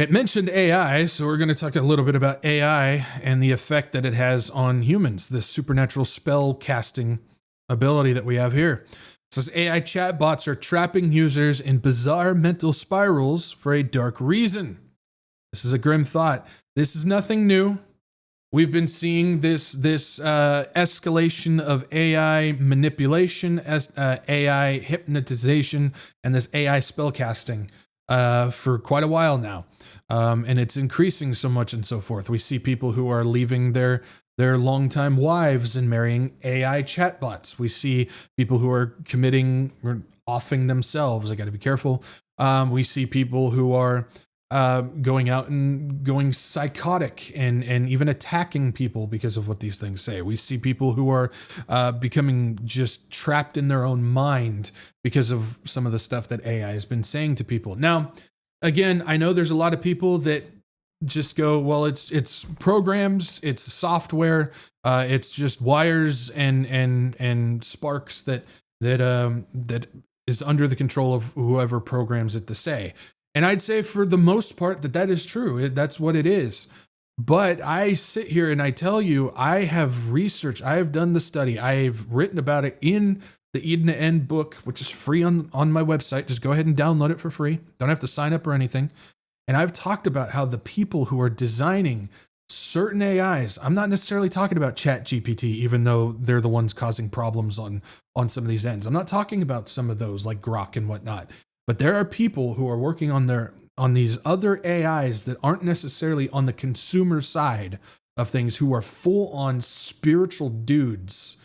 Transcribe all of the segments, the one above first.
It mentioned AI, so we're going to talk a little bit about AI and the effect that it has on humans, this supernatural spell casting ability that we have here. It says AI chatbots are trapping users in bizarre mental spirals for a dark reason. This is a grim thought. This is nothing new. We've been seeing this escalation of AI manipulation, AI hypnotization, and this AI spellcasting for quite a while now. And it's increasing so much and so forth. We see people who are leaving their longtime wives and marrying AI chatbots. We see people who are committing or offing themselves. I got to be careful. We see people who are going out and going psychotic and even attacking people because of what these things say. We see people who are becoming just trapped in their own mind because of some of the stuff that AI has been saying to people. Now, again, I know there's a lot of people that just go, well, it's programs, it's software, it's just wires and sparks that is under the control of whoever programs it to say. And I'd say for the most part that is true. That's what it is. But I sit here and I tell you, I have researched, I have done the study, I've written about it in the Eden to End book, which is free on my website. Just go ahead and download it for free. Don't have to sign up or anything. And I've talked about how the people who are designing certain AIs, I'm not necessarily talking about ChatGPT, even though they're the ones causing problems on some of these ends. I'm not talking about some of those like Grok and whatnot. But there are people who are working on these other AIs that aren't necessarily on the consumer side of things, who are full on spiritual dudes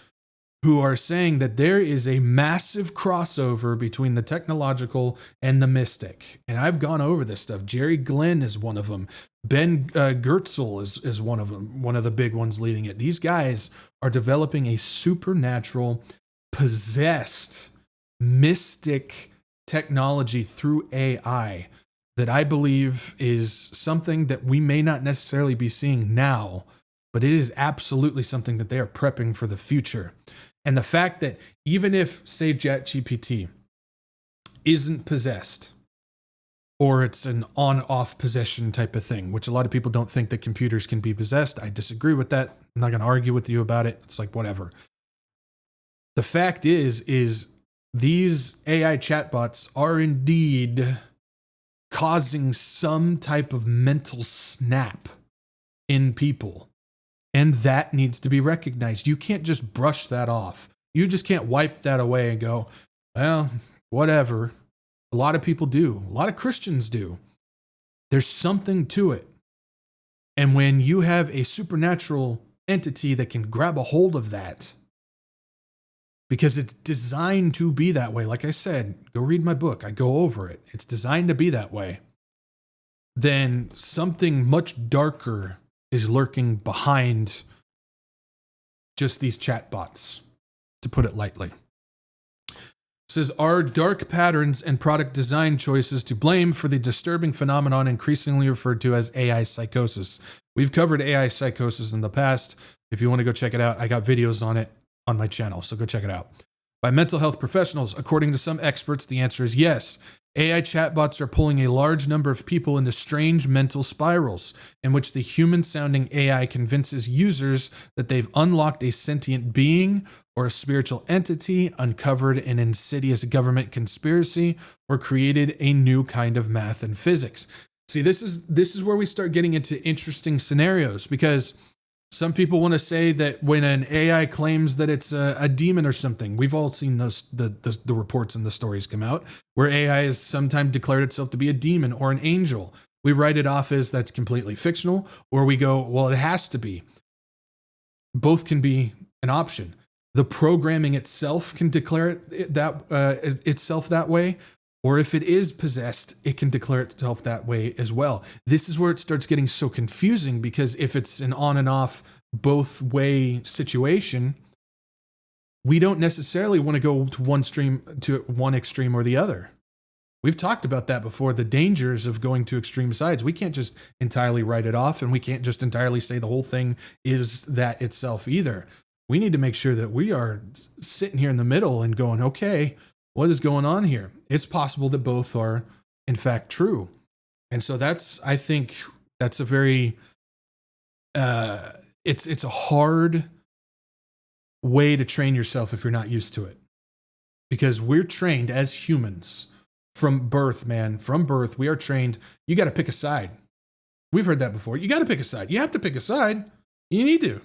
who are saying that there is a massive crossover between the technological and the mystic. And I've gone over this stuff. Jerry Glenn is one of them. Ben Gertzel is one of them, one of the big ones leading it. These guys are developing a supernatural, possessed, mystic technology through AI that I believe is something that we may not necessarily be seeing now, but it is absolutely something that they are prepping for the future. And the fact that even if, say, ChatGPT isn't possessed, or it's an on-off possession type of thing, which a lot of people don't think that computers can be possessed. I disagree with that. I'm not going to argue with you about it. It's like, whatever. The fact is these AI chatbots are indeed causing some type of mental snap in people. And that needs to be recognized. You can't just brush that off. You just can't wipe that away and go, well, whatever. A lot of people do. A lot of Christians do. There's something to it. And when you have a supernatural entity that can grab a hold of that, because it's designed to be that way. Like I said, go read my book. I go over it. It's designed to be that way. Then something much darker is lurking behind just these chatbots, to put it lightly. It says, are dark patterns and product design choices to blame for the disturbing phenomenon increasingly referred to as AI psychosis? We've covered AI psychosis in the past. If you want to go check it out, I got videos on it on my channel, so go check it out. By mental health professionals, according to some experts, the answer is yes. AI chatbots are pulling a large number of people into strange mental spirals in which the human-sounding AI convinces users that they've unlocked a sentient being or a spiritual entity, uncovered an insidious government conspiracy, or created a new kind of math and physics. See, this is where we start getting into interesting scenarios, because some people want to say that when an AI claims that it's a demon or something, we've all seen the reports and the stories come out where AI has sometimes declared itself to be a demon or an angel. We write it off as that's completely fictional, or we go, well, it has to be. Both can be an option. The programming itself can declare itself that way, or if it is possessed, it can declare itself that way as well. This is where it starts getting so confusing, because if it's an on and off both way situation, we don't necessarily want to go to one extreme or the other. We've talked about that before, the dangers of going to extreme sides. We can't just entirely write it off, and we can't just entirely say the whole thing is that itself either. We need to make sure that we are sitting here in the middle and going, okay, what is going on here? It's possible that both are, in fact, true. And so I think that's a very, it's a hard way to train yourself if you're not used to it. Because we're trained as humans from birth, man. From birth, we are trained. You got to pick a side. We've heard that before. You got to pick a side. You have to pick a side. You need to.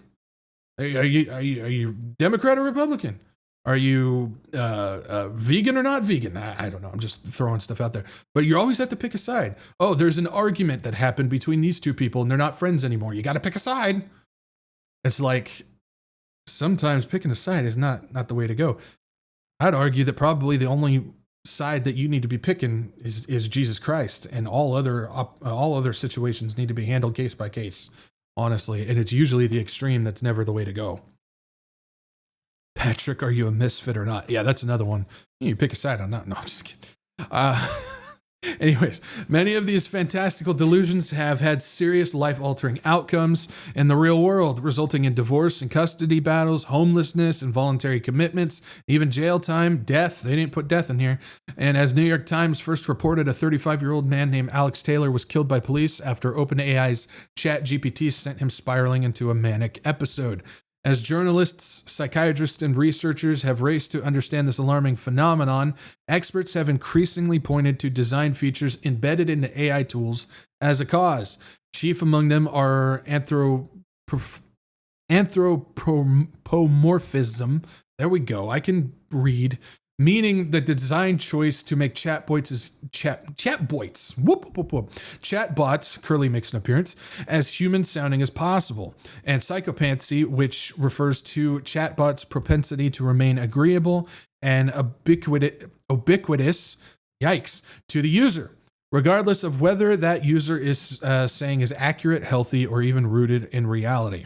Are you Democrat or Republican? Are you vegan or not vegan? I don't know. I'm just throwing stuff out there. But you always have to pick a side. Oh, there's an argument that happened between these two people and they're not friends anymore. You got to pick a side. It's like sometimes picking a side is not the way to go. I'd argue that probably the only side that you need to be picking is Jesus Christ, and all other situations need to be handled case by case, honestly. And it's usually the extreme that's never the way to go. Patrick, are you a misfit or not? Yeah, that's another one. You pick a side on that. No, I'm just kidding. Anyways, many of these fantastical delusions have had serious life-altering outcomes in the real world, resulting in divorce and custody battles, homelessness, involuntary commitments, even jail time, death. They didn't put death in here. And as New York Times first reported, a 35-year-old man named Alex Taylor was killed by police after OpenAI's ChatGPT sent him spiraling into a manic episode. As journalists, psychiatrists, and researchers have raced to understand this alarming phenomenon, experts have increasingly pointed to design features embedded into AI tools as a cause. Chief among them are anthropomorphism. There we go. I can read. Meaning the design choice to make chatbots, Curly makes an appearance, as human sounding as possible. And psychopathy, which refers to chatbots' propensity to remain agreeable and ubiquitous, to the user, regardless of whether that user is saying is accurate, healthy, or even rooted in reality.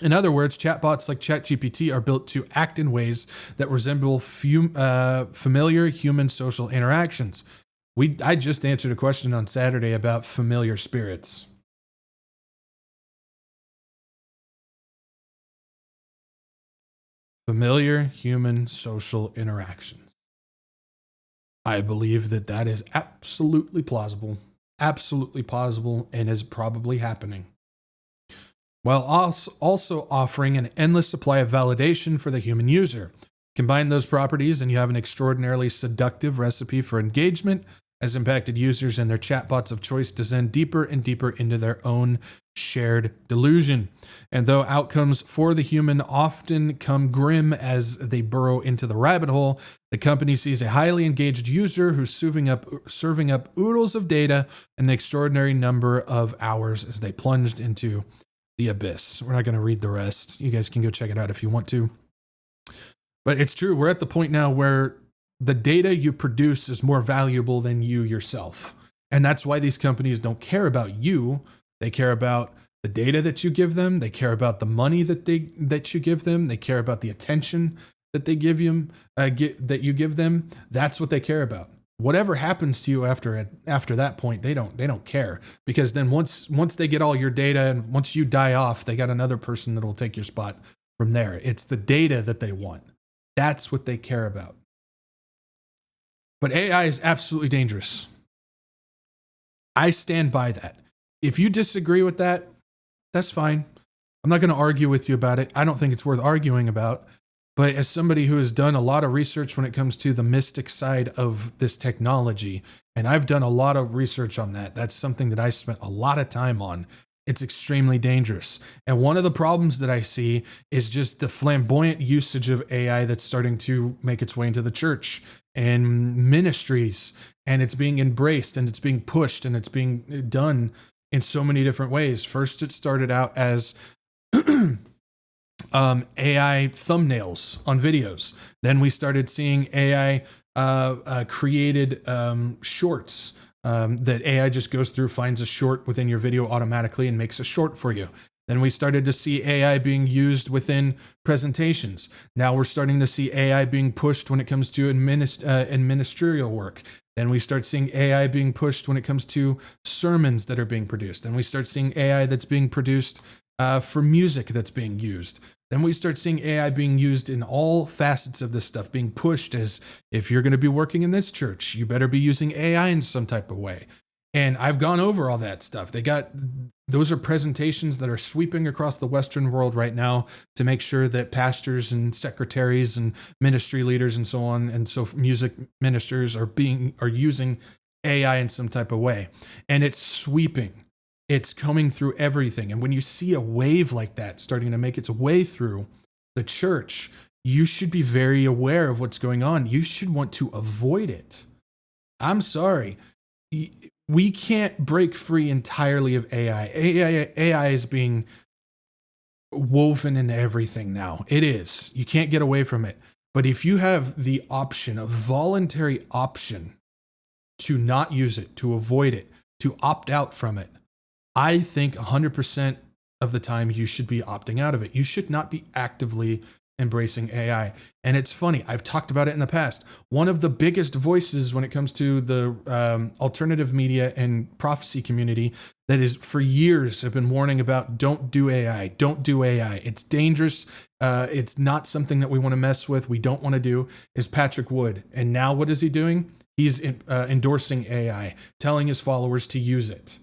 In other words, chatbots like ChatGPT are built to act in ways that resemble familiar human social interactions. I just answered a question on Saturday about familiar spirits. Familiar human social interactions. I believe that is absolutely plausible, and is probably happening, while also offering an endless supply of validation for the human user. Combine those properties and you have an extraordinarily seductive recipe for engagement, as impacted users and their chatbots of choice descend deeper and deeper into their own shared delusion. And though outcomes for the human often come grim as they burrow into the rabbit hole, the company sees a highly engaged user who's serving up oodles of data in an extraordinary number of hours as they plunged into the abyss. We're not going to read the rest. You guys can go check it out if you want to. But it's true. We're at the point now where the data you produce is more valuable than you yourself. And that's why these companies don't care about you. They care about the data that you give them. They care about the money that you give them. They care about the attention that they give you, that you give them. That's what they care about. Whatever happens to you after that point, they don't care, because then once they get all your data and once you die off, they got another person that will take your spot from there. It's the data that they want. That's what they care about. But AI is absolutely dangerous. I stand by that. If you disagree with that, that's fine. I'm not going to argue with you about it. I don't think it's worth arguing about. But as somebody who has done a lot of research when it comes to the mystic side of this technology, and I've done a lot of research on that, that's something that I spent a lot of time on. It's extremely dangerous. And one of the problems that I see is just the flamboyant usage of AI that's starting to make its way into the church and ministries, and it's being embraced and it's being pushed and it's being done in so many different ways. First, it started out as AI thumbnails on videos. Then we started seeing AI created shorts that AI just goes through, finds a short within your video automatically and makes a short for you. Then we started to see AI being used within presentations. Now we're starting to see AI being pushed when it comes to administrative work. Then we start seeing AI being pushed when it comes to sermons that are being produced. Then we start seeing AI that's being produced for music that's being used. Then we start seeing AI being used in all facets of this stuff, being pushed as, if you're going to be working in this church, you better be using AI in some type of way. And I've gone over all that stuff. Those are presentations that are sweeping across the Western world right now to make sure that pastors and secretaries and ministry leaders and so on, and so music ministers are using AI in some type of way. And it's sweeping. It's coming through everything. And when you see a wave like that starting to make its way through the church, you should be very aware of what's going on. You should want to avoid it. I'm sorry. We can't break free entirely of AI. AI is being woven into everything now. It is. You can't get away from it. But if you have the option, a voluntary option to not use it, to avoid it, to opt out from it, I think 100% of the time you should be opting out of it. You should not be actively embracing AI. And it's funny, I've talked about it in the past. One of the biggest voices when it comes to the alternative media and prophecy community that is for years have been warning about don't do AI, don't do AI. It's dangerous. It's not something that we want to mess with. We don't want to do is Patrick Wood. And now what is he doing? He's endorsing AI, telling his followers to use it.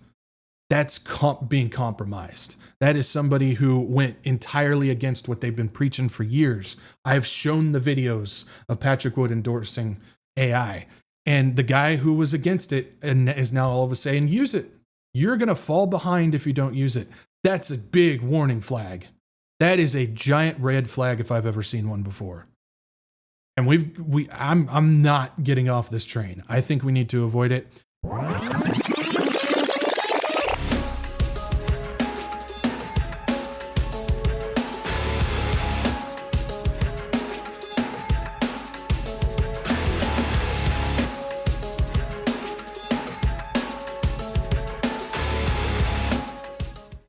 That's being compromised. That is somebody who went entirely against what they've been preaching for years. I've shown the videos of Patrick Wood endorsing AI. And the guy who was against it and is now all of a sudden use it. You're going to fall behind if you don't use it. That's a big warning flag. That is a giant red flag if I've ever seen one before. And I'm not getting off this train. I think we need to avoid it.